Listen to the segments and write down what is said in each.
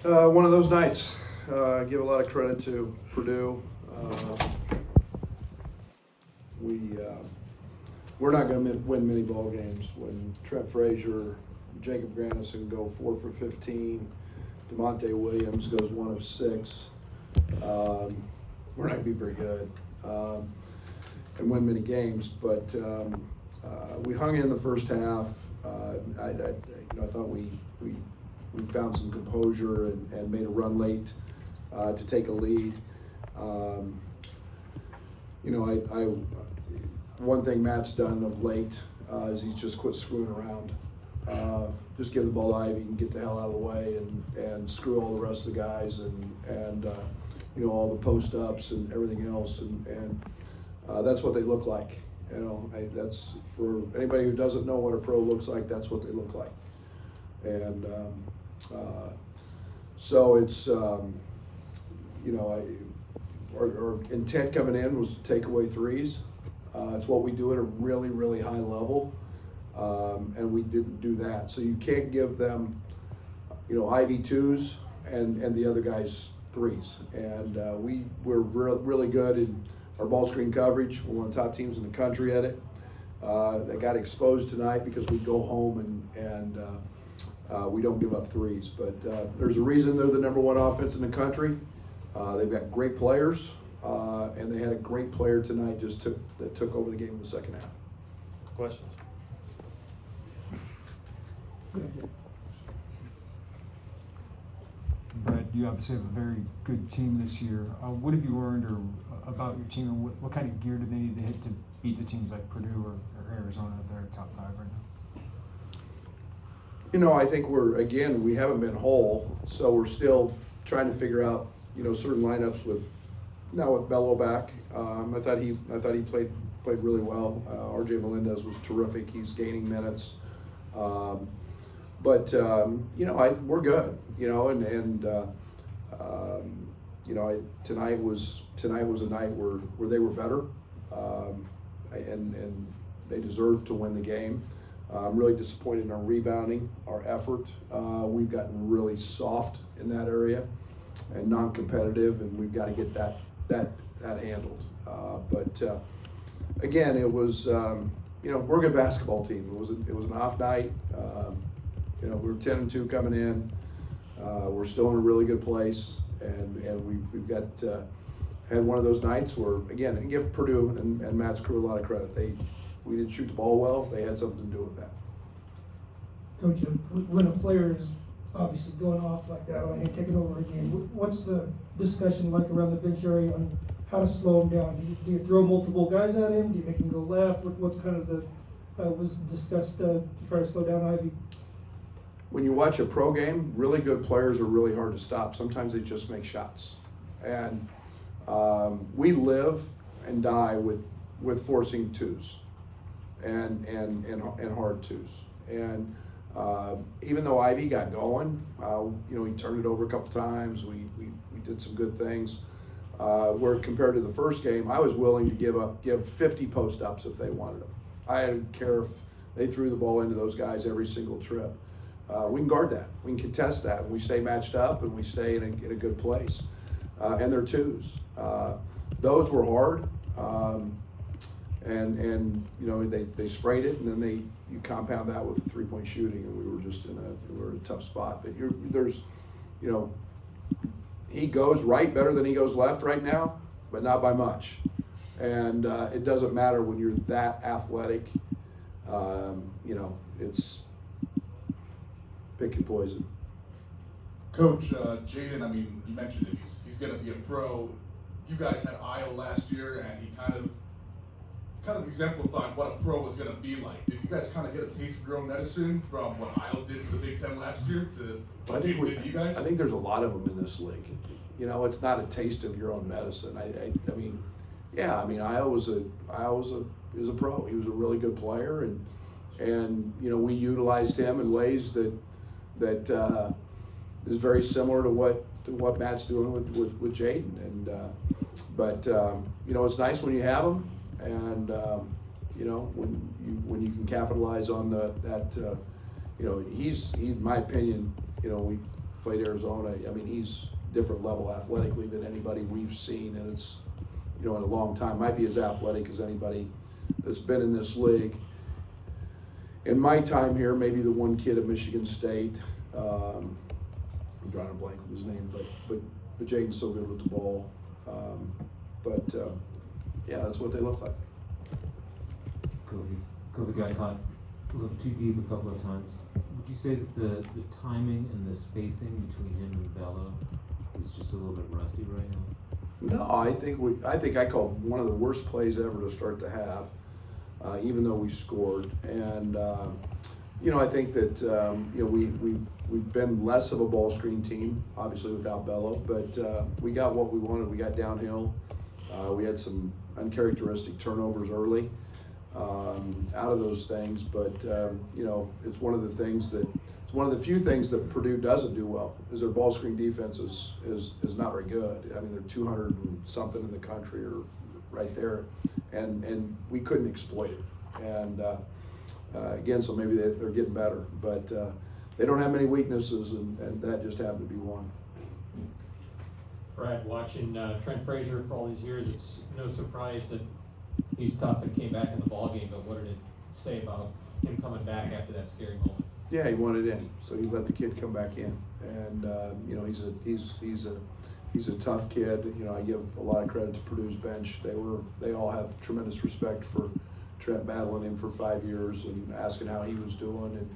One of those nights. Give a lot of credit to Purdue. We're not going to win many ball games when Trent Frazier, Jacob Grannison go 4 for 15, DeMonte Williams goes 1 of 6. We're not going to be very good and win many games, but we hung in the first half. I thought we found some composure and made a run late to take a lead. One thing Matt's done of late is he's just quit screwing around. Just give the ball to Ivey and get the hell out of the way and screw all the rest of the guys and all the post ups and everything else and that's what they look like. That's for anybody who doesn't know what a pro looks like. That's what they look like. And so it's our intent coming in was to take away threes. It's what we do at a really, really high level, and we didn't do that. So you can't give them, Ivey 2s and the other guys 3s. And we're really good in our ball screen coverage. We're one of the top teams in the country at it. That got exposed tonight because we go home and we don't give up 3s. But there's a reason they're the #1 offense in the country. They've got great players, and they had a great player tonight that took over the game in the second half. Questions? Brett, you obviously have a very good team this year. What have you learned about your team, and what kind of gear do they need to hit to beat the teams like Purdue or Arizona if they're top 5 right now? I think we haven't been whole, so we're still trying to figure out, certain lineups with Bello back. I thought he played really well. RJ Melendez was terrific. He's gaining minutes. But we're good, tonight was a night where they were better, and they deserved to win the game. I'm really disappointed in our rebounding, our effort. We've gotten really soft in that area and non-competitive, and we've got to get that handled. But again, it was we're a good basketball team. It was an off night. We were 10-2 coming in. We're still in a really good place, and we've got had one of those nights where, again, and give Purdue and Matt's crew a lot of credit. We didn't shoot the ball well. They had something to do with that. Coach, when a player is obviously going off like that and taking over a game, what's the discussion like around the bench area on how to slow him down? Do you throw multiple guys at him? Do you make him go left? What kind of was discussed to try to slow down Ivey? When you watch a pro game, really good players are really hard to stop. Sometimes they just make shots. And we live and die with forcing 2s and hard 2s. And even though Ivey got going, he turned it over a couple times. We did some good things. Where compared to the first game, I was willing to give 50 post-ups if they wanted them. I didn't care if they threw the ball into those guys every single trip. We can guard that. We can contest that. We stay matched up and we stay in a good place. And they're 2s. Those were hard. And they sprayed it, and then you compound that with 3-point shooting, and we were just in a tough spot. But he goes right better than he goes left right now, but not by much. And it doesn't matter when you're that athletic. It's pick your poison. Coach, Jaden, you mentioned it. He's going to be a pro. You guys had Io last year, and he kind of exemplified what a pro was going to be like. Did you guys kind of get a taste of your own medicine from what Io did to the Big Ten last year to what he did to you guys? I think there's a lot of them in this league. It's not a taste of your own medicine. Io was a pro. He was a really good player, and we utilized him in ways that is very similar to what Matt's doing with Jaden. And it's nice when you have them, and when you can capitalize on that. He's in my opinion, played Arizona. I mean, he's different level athletically than anybody we've seen, and it's, in a long time. Might be as athletic as anybody that's been in this league. In my time here, maybe the one kid at Michigan State, I'm drawing a blank with his name, but Jaden's so good with the ball. Yeah, that's what they look like. Kobe got caught a little too deep a couple of times. Would you say that the timing and the spacing between him and Bello is just a little bit rusty right now? No, I think I called one of the worst plays ever to start the half, even though we scored. And I think that we've been less of a ball screen team, obviously without Bello, but we got what we wanted. We got downhill. We had some uncharacteristic turnovers early out of those things, but it's one of the things that it's one of the few things that Purdue doesn't do well is their ball screen defense is not very good. I mean, they're 200 and something in the country or right there, and we couldn't exploit it. And again, so maybe they're getting better, but they don't have many weaknesses, and that just happened to be one. Brad, watching Trent Frazier for all these years, it's no surprise that he's tough and came back in the ballgame, but what did it say about him coming back after that scary moment? Yeah, he wanted in, so he let the kid come back in, and he's a tough kid. I give a lot of credit to Purdue's bench. They all have tremendous respect for Trent battling him for 5 years and asking how he was doing,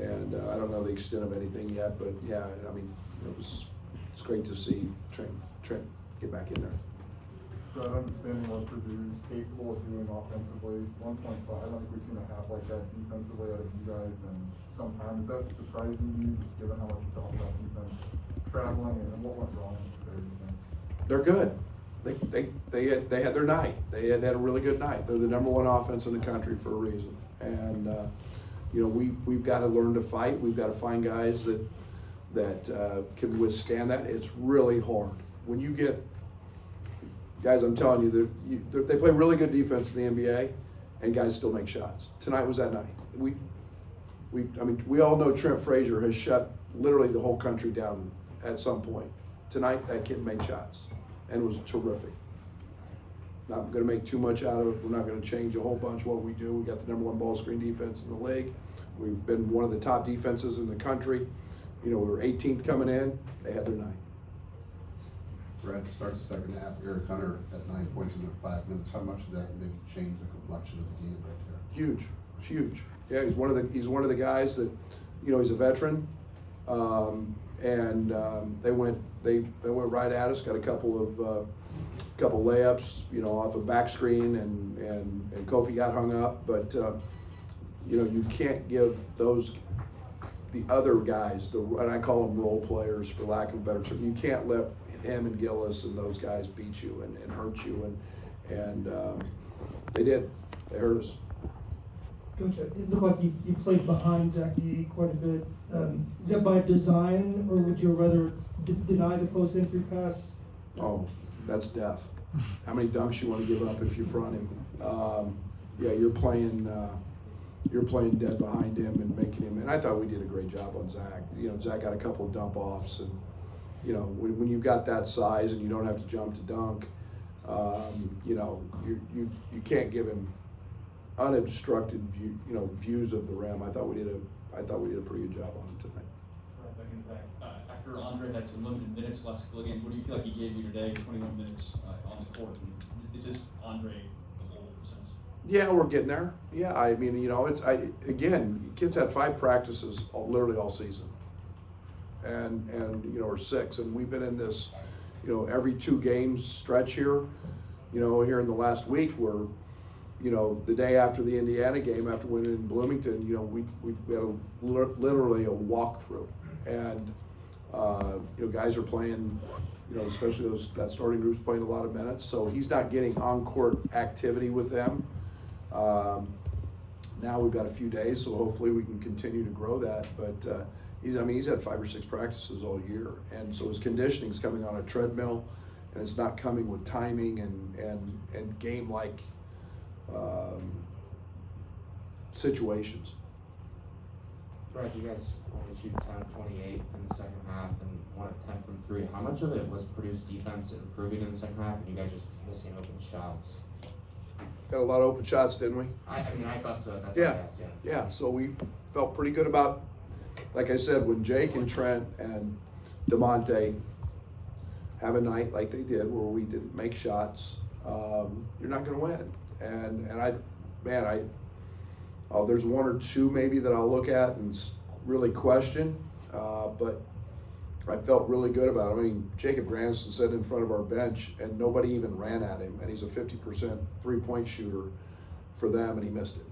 and I don't know the extent of anything yet, but yeah, I mean it's great to see Trent get back in there. Brad, understanding what Purdue is capable of doing offensively, 1.5, I don't think we've seen a half like that defensively out of you guys, and sometimes that's surprising to you, just given how much you talk about defense traveling, and what went wrong there, you think? They're good. They had their night. They had a really good night. They're the #1 offense in the country for a reason, and we've got to learn to fight. We've got to find guys that can withstand that. It's really hard when you get guys. I'm telling you, they play really good defense in the NBA, and guys still make shots. Tonight was that night. We all know Trent Frazier has shut literally the whole country down at some point. Tonight, that kid made shots and was terrific. Not going to make too much out of it. We're not going to change a whole bunch what we do. We got the #1 ball screen defense in the league. We've been one of the top defenses in the country. We were 18th coming in. They had their night. Brad, to start the second half, Eric Hunter at 9 points in 5 minutes. How much did that maybe change the complexion of the game right there? Huge. Yeah, he's one of the guys that, he's a veteran, and they went right at us. Got a couple layups, off a back screen, and Kofi got hung up. But you can't give the other guys, and I call them role players for lack of a better term. You can't let him and Gillis and those guys beat you and hurt you, and they did. They hurt us. Coach, it looked like you played behind Zachy quite a bit. Is that by design, or would you rather deny the post entry pass? Oh, that's death. How many dunks you want to give up if you front him? Yeah, you're playing dead behind him and making him. And I thought we did a great job on Zach. Zach got a couple of dump offs, and when you've got that size and you don't have to jump to dunk, you can't give him unobstructed views of the rim. I thought we did a pretty good job on him tonight. Right back in the back. After Andre had some limited minutes last couple of games, what do you feel like he gave you today? 21 minutes on the court. Is this Andre of old sense? Yeah, we're getting there. Yeah, I mean, again, kids had 5 practices literally all season, and or 6, and we've been in this, every 2 games stretch here, here in the last week where. The day after the Indiana game, after winning in Bloomington, we had literally a walkthrough, and guys are playing, especially that starting group's playing a lot of minutes, so he's not getting on-court activity with them. Now we've got a few days, so hopefully we can continue to grow that. But he's had 5 or 6 practices all year, and so his conditioning's coming on a treadmill, and it's not coming with timing and game-like situations. Brad, you guys only shoot 10 of 28 in the second half and 1 of 10 from 3. How much of it was Purdue's defense improving in the second half and you guys just missing open shots? Got a lot of open shots, didn't we? I mean, I thought so. That's Yeah, what I asked, yeah. yeah, so we felt pretty good about, like I said, when Jake and Trent and DeMonte have a night like they did where we didn't make shots, you're not gonna win. There's 1 or 2 maybe that I'll look at and really question, but I felt really good about it. I mean, Jacob Granison sat in front of our bench and nobody even ran at him, and he's a 50% three-point shooter for them, and he missed it.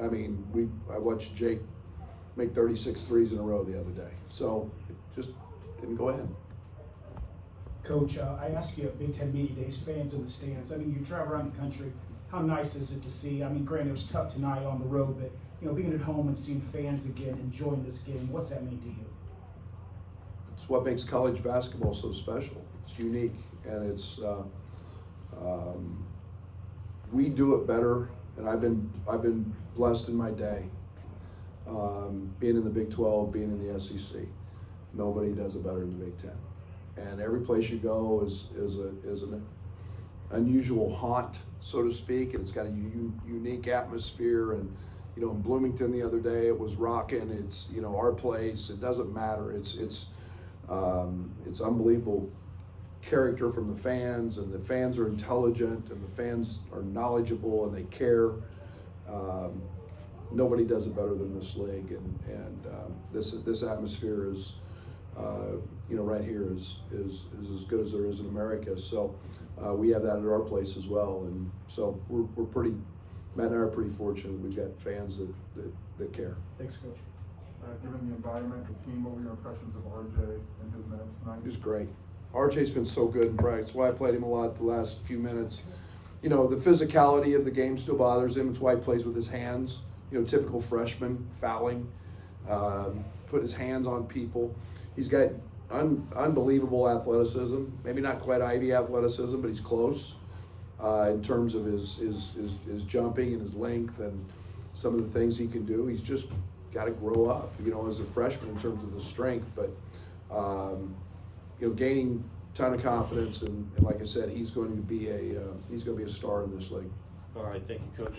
I mean, I watched Jake make 36 threes in a row the other day, so it just didn't go in. Coach, I asked you at Big Ten Media Days, fans in the stands. I mean, you travel around the country. How nice is it to see? I mean, granted, it was tough tonight on the road, but being at home and seeing fans again enjoying this game, what's that mean to you? It's what makes college basketball so special. It's unique, and it's we do it better. And I've been blessed in my day, being in the Big 12, being in the SEC. Nobody does it better than the Big 10. And every place you go is an unusual haunt, so to speak, and it's got a unique atmosphere. And in Bloomington the other day, it was rocking. It's our place. It doesn't matter. It's unbelievable character from the fans, and the fans are intelligent, and the fans are knowledgeable, and they care. Nobody does it better than this league, and this atmosphere is. Right here is as good as there is in America. So we have that at our place as well, and so we're pretty. Matt and I are pretty fortunate. We've got fans that care. Thanks, Coach. Given the environment, the team, what were your impressions of RJ and his minutes tonight? He's great. RJ's been so good in practice. That's why I played him a lot the last few minutes. The physicality of the game still bothers him. It's why he plays with his hands. Typical freshman fouling, put his hands on people. He's got unbelievable athleticism. Maybe not quite Ivey athleticism, but he's close in terms of his jumping and his length and some of the things he can do. He's just got to grow up, as a freshman in terms of the strength. But gaining a ton of confidence, and like I said, he's going to be a star in this league. All right, thank you, Coach.